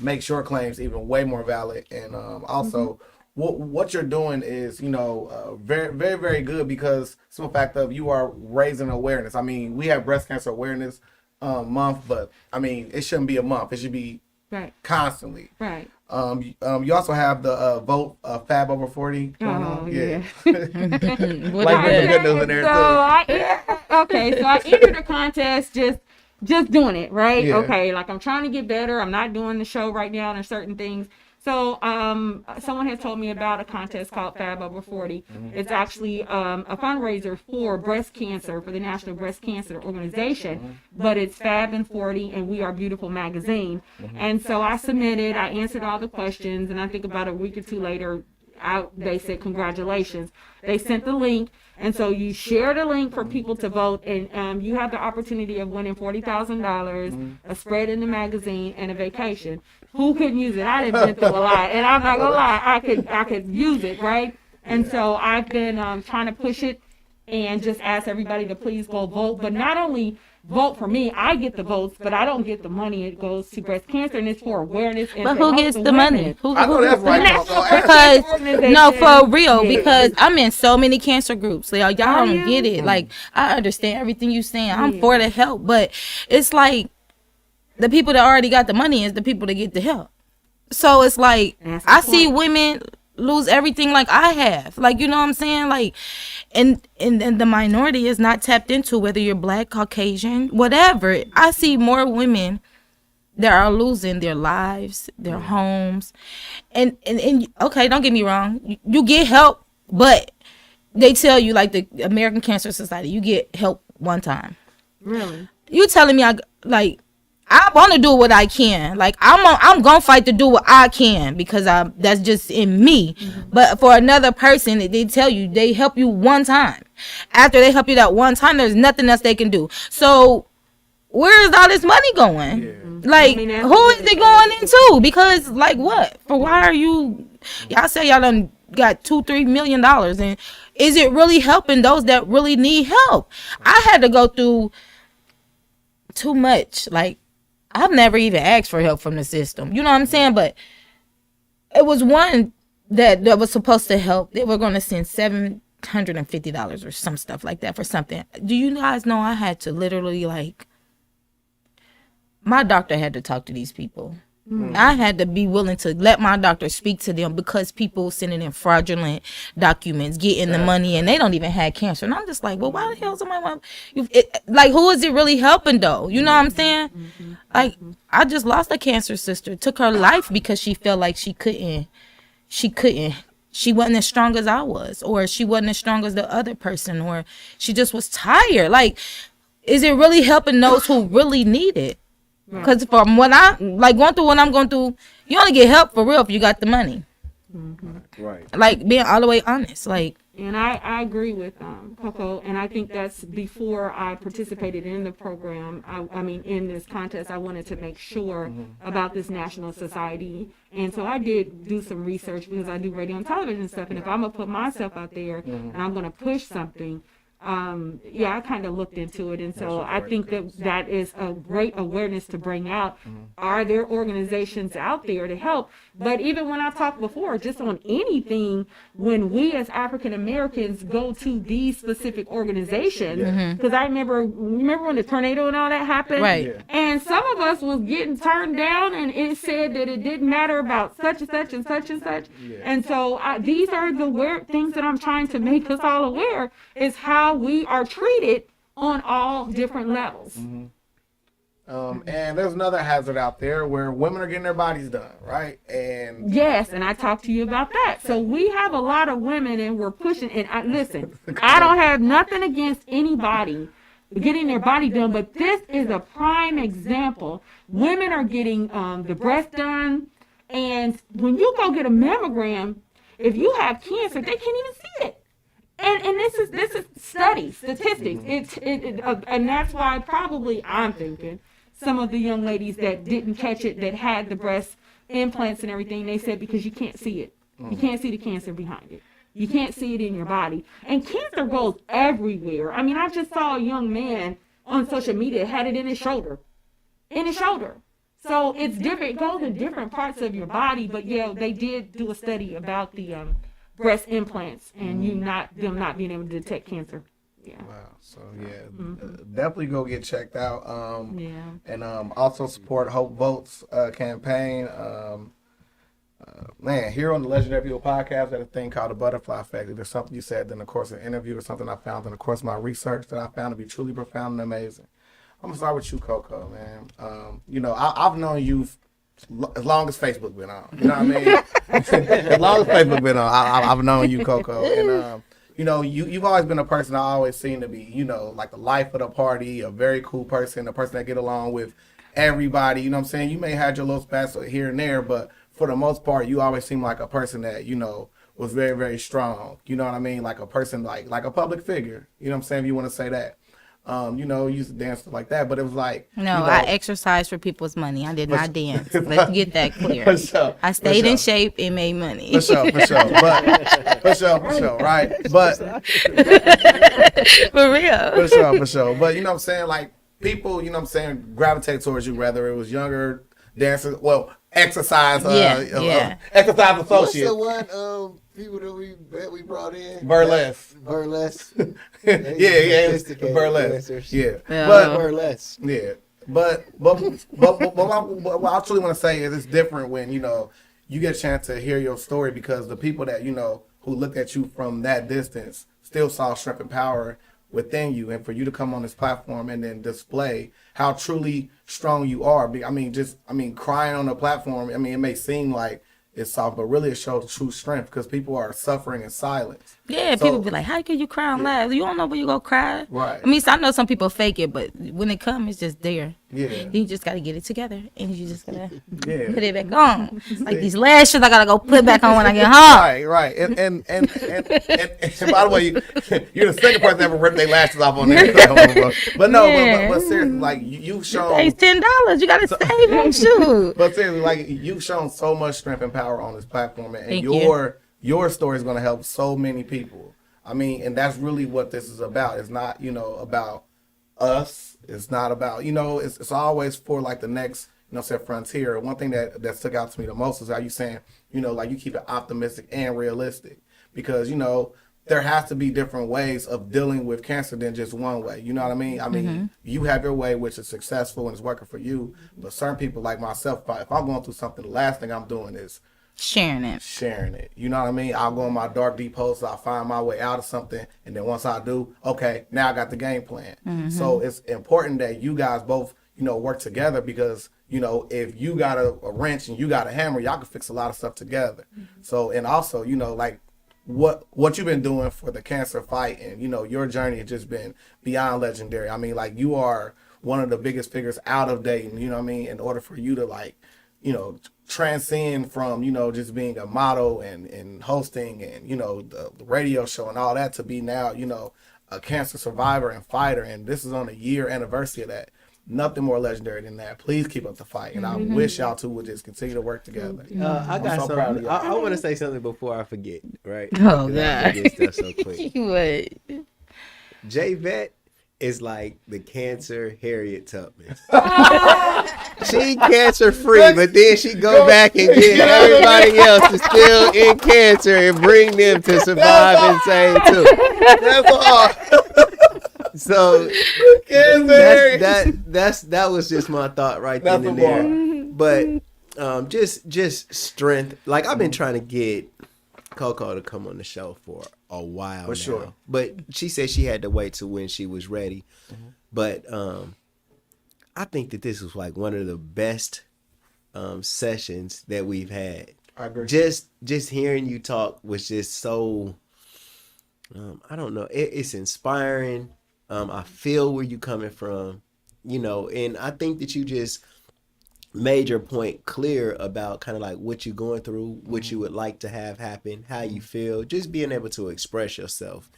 makes your claims even way more valid. And also, what you're doing is, you know, very, very, very good, because simple fact of you are raising awareness. I mean, we have breast cancer awareness month, but I mean, it shouldn't be a month. It should be constantly.
Right.
You also have the vote Fab over 40 going on.
Yeah.
Like the good news in there too.
Okay, so I entered the contest just doing it, right?
Yeah.
Okay, like I'm trying to get better. I'm not doing the show right now and certain things. So someone had told me about a contest called Fab Over 40. It's actually a fundraiser for breast cancer, for the National Breast Cancer Organization, but it's Fab and 40 and We Are Beautiful magazine. And so I submitted, I answered all the questions, and I think about a week or two later, they said congratulations. They sent the link, and so you share the link for people to vote, and you have the opportunity of winning $40,000, a spread in the magazine, and a vacation. Who couldn't use it? I didn't been through a lot, and I'm not gonna lie, I could use it, right? And so I've been trying to push it and just ask everybody to please go vote, but not only vote for me. I get the votes, but I don't get the money. It goes to breast cancer, and it's for awareness. And
but who gets the money? Who
that's right.
Because no, for real. Because I'm in so many cancer groups. Y'all don't get it. Like, I understand everything you saying. I'm for the help, but it's like the people that already got the money is the people that get the help. So it's like I see women lose everything like I have. Like, you know what I'm saying? Like, and the minority is not tapped into, whether you're Black, Caucasian, whatever. I see more women that are losing their lives, their homes. And okay, don't get me wrong. You get help, but they tell you, like the American Cancer Society, you get help one time.
Really?
You telling me I want to do what I can. Like, I'm gonna fight to do what I can, because that's just in me. But for another person, they tell you they help you one time. After they help you that one time, there's nothing else they can do. So where is all this money going? Like, who is it going into? Because, like, what? For why are y'all say y'all done got $2-3 million, and is it really helping those that really need help? I had to go through too much. Like, I've never even asked for help from the system. You know what I'm saying? But it was one that was supposed to help. They were going to send $750 or some stuff like that for something. Do you guys know I had to literally, like, my doctor had to talk to these people. I had to be willing to let my doctor speak to them, because people sending in fraudulent documents, getting the money, and they don't even have cancer. And I'm just like, well, why the hell somebody want like, who is it really helping though? You know what I'm saying? Like, I just lost a cancer sister, took her life because she felt like she wasn't as strong as I was, or she wasn't as strong as the other person, or she just was tired. Like, is it really helping those who really need it? Because from what going through what I'm going through, you only get help for real if you got the money.
Right.
Like, being all the way honest. Like,
and I agree with Coco, and I think that's before I participated in the program. I mean, in this contest, I wanted to make sure about this national society, and so I did do some research, because I do radio and television stuff, and if I'm gonna put myself out there and I'm gonna push something, I kind of looked into it, and so I think that is a great awareness to bring out. Are there organizations out there to help? But even when I talked before, just on anything, when we as African Americans go to these specific organizations, because I remember when the tornado and all that happened,
right?
And some of us was getting turned down, and it said that it didn't matter about such and such and such and such. And so these are the things that I'm trying to make us all aware, is how we are treated on all different levels.
And there's another hazard out there where women are getting their bodies done, right? And
yes, and I talked to you about that. So we have a lot of women, and we're pushing. And listen, I don't have nothing against anybody getting their body done, but this is a prime example. Women are getting the breast done, and when you go get a mammogram, if you have cancer, they can't even see it. And this is statistics. And that's why probably I'm thinking some of the young ladies that didn't catch it, that had the breast implants and everything, they said because you can't see it. You can't see the cancer behind it. You can't see it in your body. And cancer goes everywhere. I mean, I just saw a young man on social media had it in his shoulder. In his shoulder. So it's different. It goes in different parts of your body. But yeah, they did do a study about the breast implants and them not being able to detect cancer. Yeah.
Wow. So definitely go get checked out. And also support Hope Votes campaign. Man, here on the Legendary People podcast, there's a thing called the Butterfly Effect. There's something you said in the course of an interview or something I found in the course of my research that I found to be truly profound and amazing. I'm gonna start with you, Coco, man. You know, I've known you as long as Facebook been on. You know what I mean? As long as Facebook been on, I've known you, Coco. And you know, you've always been a person I always seem to be, you know, like the life of the party, a very cool person, a person that get along with everybody. You know what I'm saying? You may have your little spats here and there, but for the most part, you always seem like a person that, you know, was very, very strong. You know what I mean? Like a person, like a public figure. You know what I'm saying? If you want to say that. You know, you used to dance like that, but it was like...
No,
you know,
I exercised for people's money. I did not dance. Let's get that clear.
For sure.
I stayed in shape and made money.
For sure. But, for sure, right? But...
For real.
For sure. But, you know what I'm saying? Like, people, you know what I'm saying, gravitate towards you, whether it was younger dancers, well, exercise exercise associates.
What's the one people that we brought in?
Burlesque.
Burlesque.
Burlesque. Yeah.
But burlesque.
Yeah. But what I truly want to say is it's different when, you know, you get a chance to hear your story, because the people that, you know, who looked at you from that distance still saw strength and power within you, and for you to come on this platform and then display how truly strong you are. I mean, crying on the platform, I mean, it may seem like it's soft, but really it shows true strength, because people are suffering in silence.
Yeah, so, people be like, how can you cry on live? You don't know where you go cry.
Right.
I mean, so I know some people fake it, but when it comes, it's just there.
Yeah.
You just got to get it together, and you just got to put it back on. Like these lashes, I got to go put back on when I get home.
Right. And by the way, you're the second person that ever ripped their lashes off on there. But no, but seriously, like, you've shown...
It's $10. You got to save them, shoot.
But seriously, like, you've shown so much strength and power on this platform, and your story is going to help so many people. I mean, and that's really what this is about. It's not, you know, about us. It's not about, you know, it's always for like the next, you know, say frontier. One thing that stuck out to me the most is how you saying, you know, like you keep it optimistic and realistic, because, you know, there has to be different ways of dealing with cancer than just one way. You know what I mean? I mean, you have your way, which is successful and is working for you. But certain people like myself, if I'm going through something, the last thing I'm doing is
sharing it.
You know what I mean? I'll go in my dark, deep holes, I'll find my way out of something, and then once I do, okay, now I got the game plan. So it's important that you guys both, you know, work together, because, you know, if you got a wrench and you got a hammer, y'all can fix a lot of stuff together. So, and also, you know, like what you've been doing for the cancer fight, and, you know, your journey has just been beyond legendary. I mean, like, you are one of the biggest figures out of Dayton, you know what I mean? In order for you to, like, you know, transcend from, you know, just being a model and hosting and, you know, the radio show and all that, to be now, you know, a cancer survivor and fighter. And this is on a year anniversary of that. Nothing more legendary than that. Please keep up the fight. And I wish y'all two would just continue to work together.
I got so something. I want to say something before I forget, right?
Oh, God.
I forget stuff so quick.
What?
J-Vet is like the cancer Harriet Tubman. She cancer free, but then she go back and get everybody else to still in cancer and bring them to survive and save too. That's all. So that was just my thought right then and there. But just strength. Like, I've been trying to get Coco to come on the show for a while now.
Sure.
But she said she had to wait till when she was ready. But I think that this was like one of the best sessions that we've had.
I agree.
Just hearing you talk was just so I don't know. It's inspiring. I feel where you're coming from, you know, and I think that you just made your point clear about kind of like what you're going through, what you would like to have happen, how you feel, just being able to express yourself.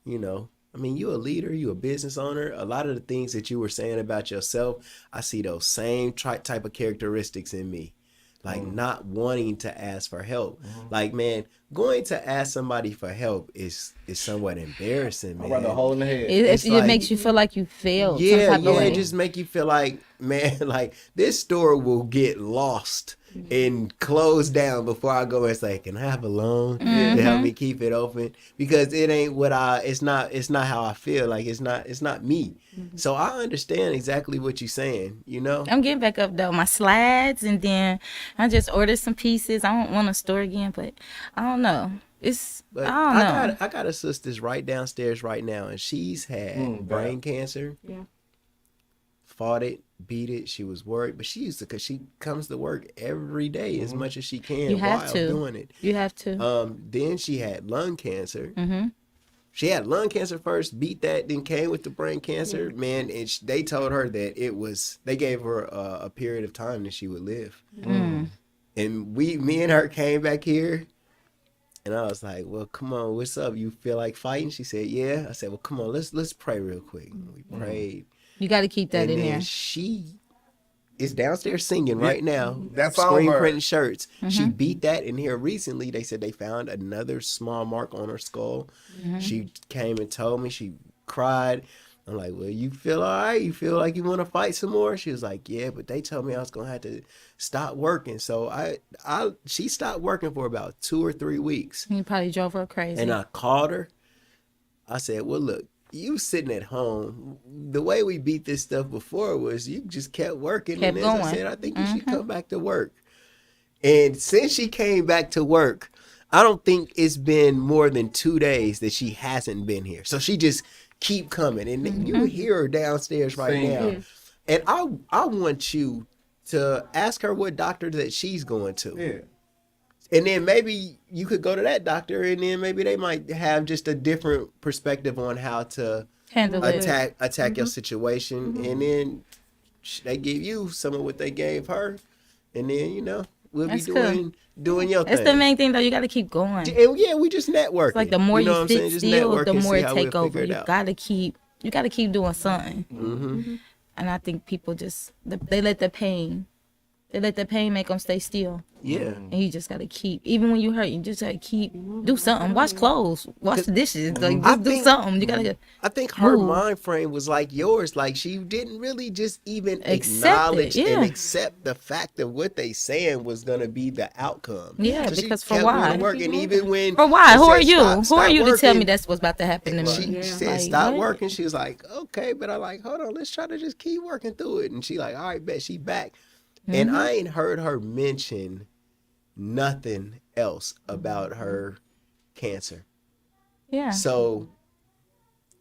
You know, I mean, you're a leader, you're a business owner. A lot of the things that you were saying about yourself, I see those same type of characteristics in me. like not wanting to ask for help. Like, man, going to ask somebody for help is somewhat embarrassing, man.
I'd rather hole in the head.
It makes you feel like you failed.
Yeah,
some type of way.
it just make you feel like, man, like this store will get lost and close down before I go and say, can I have a loan to help me keep it open? Because it ain't what it's not how I feel. Like it's not me. So I understand exactly what you're saying, you know?
I'm getting back up though, my slides, and then I just ordered some pieces. I don't want to store again, but I don't know. I don't know.
I got a sister's right downstairs right now, and she's had brain cancer.
Yeah.
Fought it, beat it. She was worried, but she used to, because she comes to work every day as much as she can
You have
while
to.
doing it.
You have to.
Then she had lung cancer. She had lung cancer first, beat that, then came with the brain cancer. Man, and they told her that they gave her a period of time that she would live. And me and her came back here, and I was like, well, come on, what's up? You feel like fighting? She said, yeah. I said, well, come on, let's pray real quick. We prayed.
You got to keep that in there.
She is downstairs singing right now.
That's
screen
over.
printing shirts. She beat that in here recently. They said they found another small mark on her skull. She came and told me. She cried. I'm like, well, you feel all right? You feel like you want to fight some more? She was like, yeah, but they told me I was gonna have to stop working. So she stopped working for about 2 or 3 weeks.
You probably drove her crazy.
And I called her. I said, well, look, you sitting at home. The way we beat this stuff before was you just kept working.
Kept
and as
going.
I said, I think you should come back to work. And since she came back to work, I don't think it's been more than 2 days that she hasn't been here. So she just keep coming. And you hear her downstairs right now. And I want you to ask her what doctor that she's going to.
Yeah.
And then maybe you could go to that doctor, and then maybe they might have just a different perspective on how to
handle
attack your situation. And then they give you some of what they gave her, and then we'll
That's
be doing your thing.
That's the main thing, though. You got to keep going.
And yeah, we just networking.
It's like the more you sit
Just
still,
network
the
and
more
see
it
how
take
we'll
over.
figure it
You
out.
gotta keep doing something. And I think people they let the pain make them stay still.
Yeah.
And you just gotta keep, even when you hurt, you just gotta do something. Wash clothes, wash the dishes, like just do something. You gotta.
I think her
move.
mind frame was like yours. Like she didn't really just even
Accept
acknowledge
it, yeah.
and accept the fact of what they saying was gonna be the outcome.
Yeah,
So she
because for
kept
why?
going to work, and even when
For why?
they
Who are
said,
you?
"Stop-
Who
stop
are you to tell me
working,"
that's what's about to happen to
She
me?
said,
Like,
stop
what?
working. She was like, okay, but I like, hold on, let's try to just keep working through it. And she like, all right, bet. She back. And I ain't heard her mention nothing else about her cancer.
Yeah.
So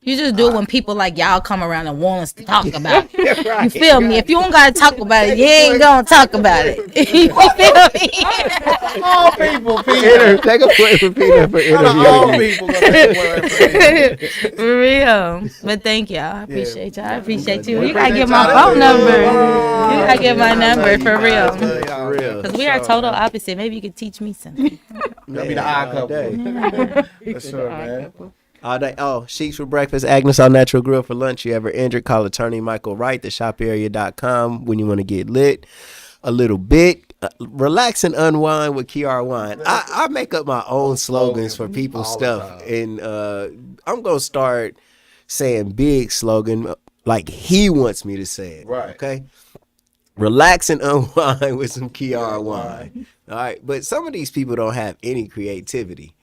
You just do it when people like y'all come around and want us to talk about it.
Right,
You feel me? If you don't gotta talk about it, you ain't gonna talk about it. You feel me?
All people,
take a point for Peanut for
all
interviewing.
people gonna take a point.
For real. But thank y'all. I appreciate y'all. I appreciate you.
We
You gotta
appreciate
get my
y'all.
phone number. You gotta get my number for real.
For real.
Because we are total opposite. Maybe you could teach me something.
That'll be the odd
all day.
couple. For sure, man.
All day. Oh, Sheets for breakfast, Agnes All Natural Grill for lunch. You ever injured? Call attorney Michael Wright, theshoparia.com when you want to get lit a little bit. Relax and unwind with Kiara Wine. I make up my own slogans for people's stuff. And I'm going to start saying big slogan like he wants me to say it.
Right.
Okay? Relax and unwind with some Kiara Wine. All right? But some of these people don't have any creativity.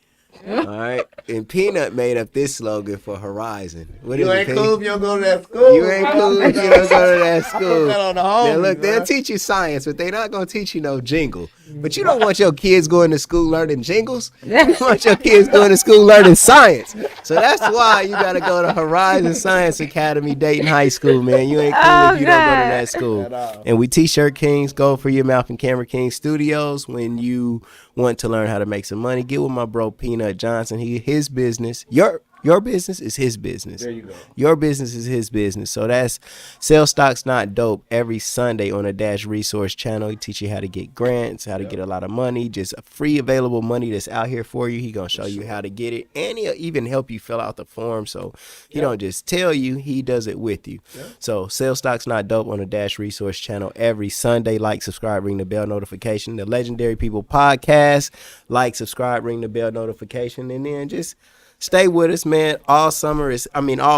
All right, and Peanut made up this slogan for Horizon. What
You
is it,
ain't
P?
cool if you don't go to that school.
You ain't cool if you don't go to that school.
that on the
Now,
homies,
look, they'll
man.
teach you science, but they're not gonna teach you no jingle. But you don't want your kids going to school learning jingles. You want your kids going to school learning science. So that's why you gotta go to Horizon Science Academy, Dayton High School, man. You ain't cool if you don't go to that school. And we T-shirt Kings, go for your Mouth and Camera King Studios. When you want to learn how to make some money, get with my bro Peanut Johnson. His business, your Your business is his business.
There you go.
Your business is his business. So that's Sell Stocks Not Dope every Sunday on the Dash Resource channel. He teach you how to get grants, how to get a lot of money, just free available money that's out here for you. He gonna show you how to get it, and he'll even help you fill out the form. So he don't just tell you, he does it with you. So Sell Stocks Not Dope on the Dash Resource channel every Sunday. Like, subscribe, ring the bell notification. The Legendary People Podcast. Like, subscribe, ring the bell notification, and then just stay with us, man. All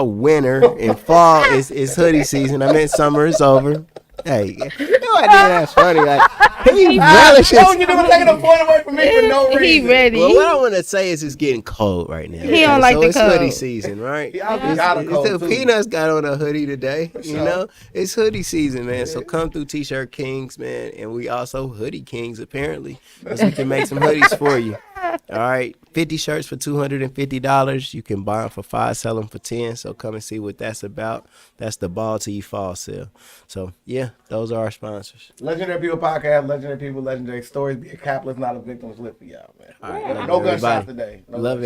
winter and fall is hoodie season. I mean, summer is over. Hey, no idea that's funny. Like, he relishes.
Don't you never taking a point away from me for no reason.
He ready.
Well, what I want to say is it's getting cold right now.
He don't like the
it's
cold.
hoodie season, right?
Cold
Peanuts got on a hoodie today.
For
You
sure.
know, it's hoodie season, man. So come through T-Shirt Kings, man, and we also hoodie kings apparently, because we can make some hoodies for you. All right, 50 shirts for $250. You can buy them for $5, sell them for $10. So come and see what that's about. That's the Ball Till You Fall sale. So yeah, those are our sponsors.
Legendary People Podcast, Legendary People, Legendary Stories. Be a capitalist, not a victim. Let's live for y'all, man.
All right,
No
everybody.
gunshots today. No
Love it.